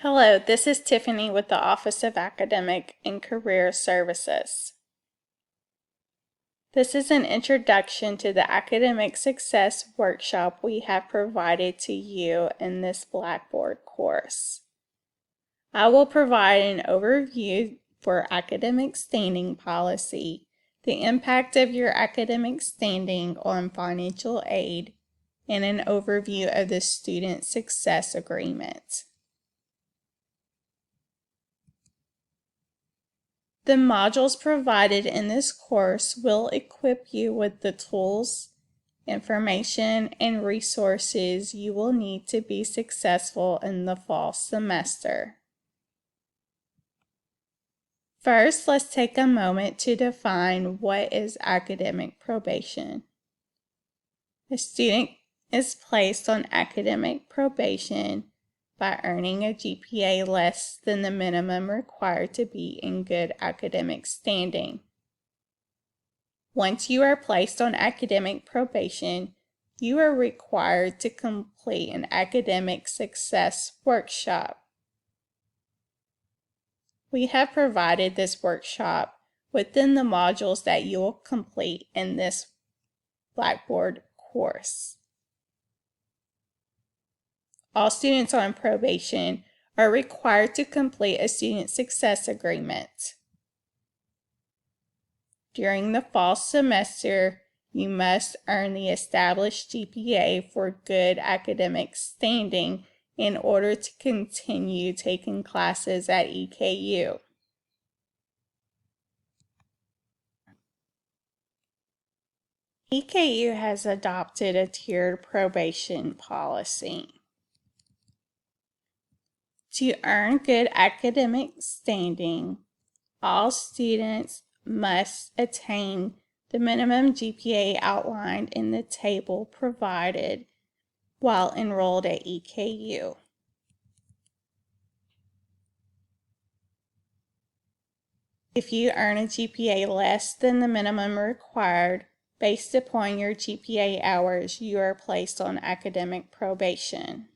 Hello, this is Tiffany with the Office of Academic and Career Services. This is an introduction to the Academic Success Workshop we have provided to you in this Blackboard course. I will provide an overview for academic standing policy, the impact of your academic standing on financial aid, and an overview of the Student Success Agreement. The modules provided in this course will equip you with the tools, information, and resources you will need to be successful in the fall semester. First, let's take a moment to define what is academic probation. A student is placed on academic probation by earning a GPA less than the minimum required to be in good academic standing. Once you are placed on academic probation, you are required to complete an academic success workshop. We have provided this workshop within the modules that you will complete in this Blackboard course. All students on probation are required to complete a Student Success Agreement. During the fall semester, you must earn the established GPA for good academic standing in order to continue taking classes at EKU. EKU has adopted a tiered probation policy. To earn good academic standing, all students must attain the minimum GPA outlined in the table provided while enrolled at EKU. If you earn a GPA less than the minimum required, based upon your GPA hours, you are placed on academic probation.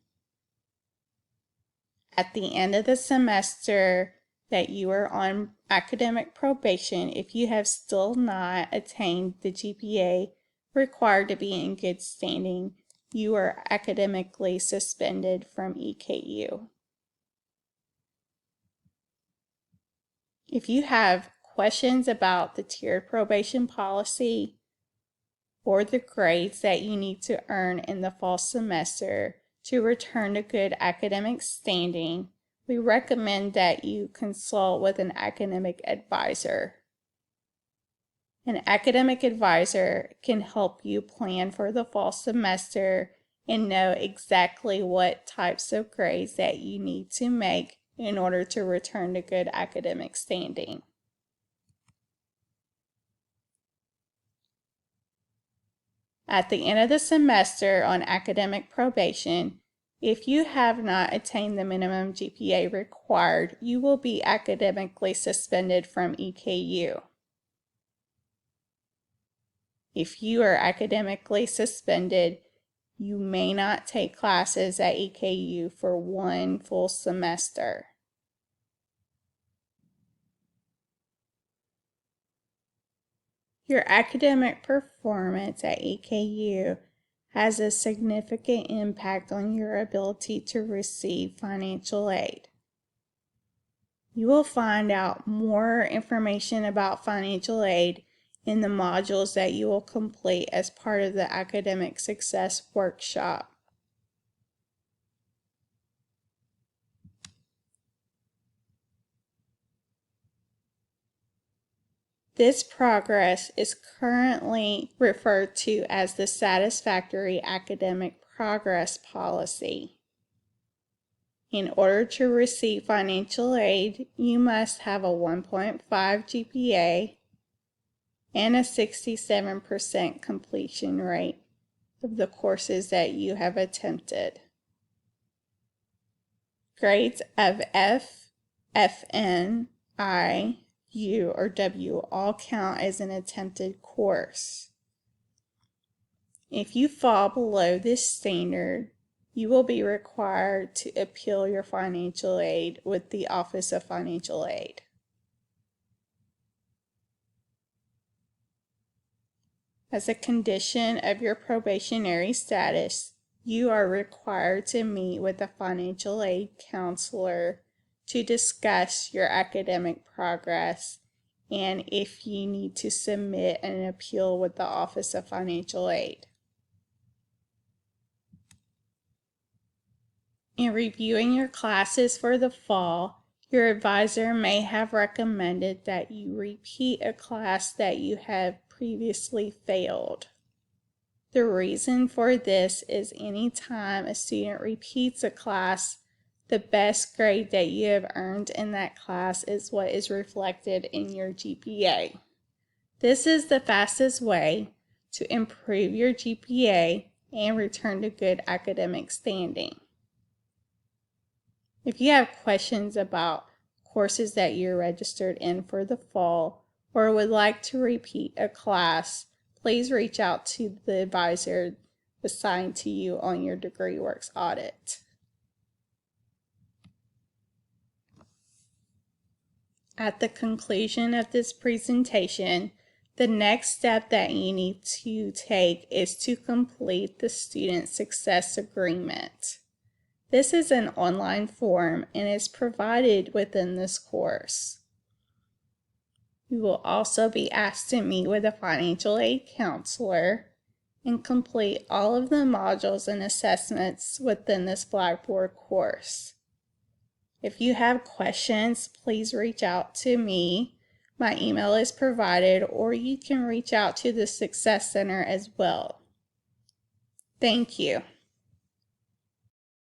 At the end of the semester that you are on academic probation, if you have still not attained the GPA required to be in good standing, you are academically suspended from EKU. If you have questions about the tiered probation policy or the grades that you need to earn in the fall semester to return to good academic standing, we recommend that you consult with an academic advisor. An academic advisor can help you plan for the fall semester and know exactly what types of grades that you need to make in order to return to good academic standing. At the end of the semester on academic probation, if you have not attained the minimum GPA required, you will be academically suspended from EKU. If you are academically suspended, you may not take classes at EKU for one full semester. Your academic performance at EKU has a significant impact on your ability to receive financial aid. You will find out more information about financial aid in the modules that you will complete as part of the Academic Success Workshop. This progress is currently referred to as the Satisfactory Academic Progress Policy. In order to receive financial aid, you must have a 1.5 GPA and a 67% completion rate of the courses that you have attempted. Grades of F, FN, I, U, or W all count as an attempted course. If you fall below this standard, you will be required to appeal your financial aid with the Office of Financial Aid. As a condition of your probationary status, you are required to meet with a financial aid counselor to discuss your academic progress and if you need to submit an appeal with the Office of Financial Aid. In reviewing your classes for the fall, your advisor may have recommended that you repeat a class that you have previously failed. The reason for this is anytime a student repeats a class, the best grade that you have earned in that class is what is reflected in your GPA. This is the fastest way to improve your GPA and return to good academic standing. If you have questions about courses that you're registered in for the fall or would like to repeat a class, please reach out to the advisor assigned to you on your DegreeWorks audit. At the conclusion of this presentation, the next step that you need to take is to complete the Student Success Agreement. This is an online form and is provided within this course. You will also be asked to meet with a financial aid counselor and complete all of the modules and assessments within this Blackboard course. If you have questions, please reach out to me. My email is provided, or you can reach out to the Success Center as well. Thank you.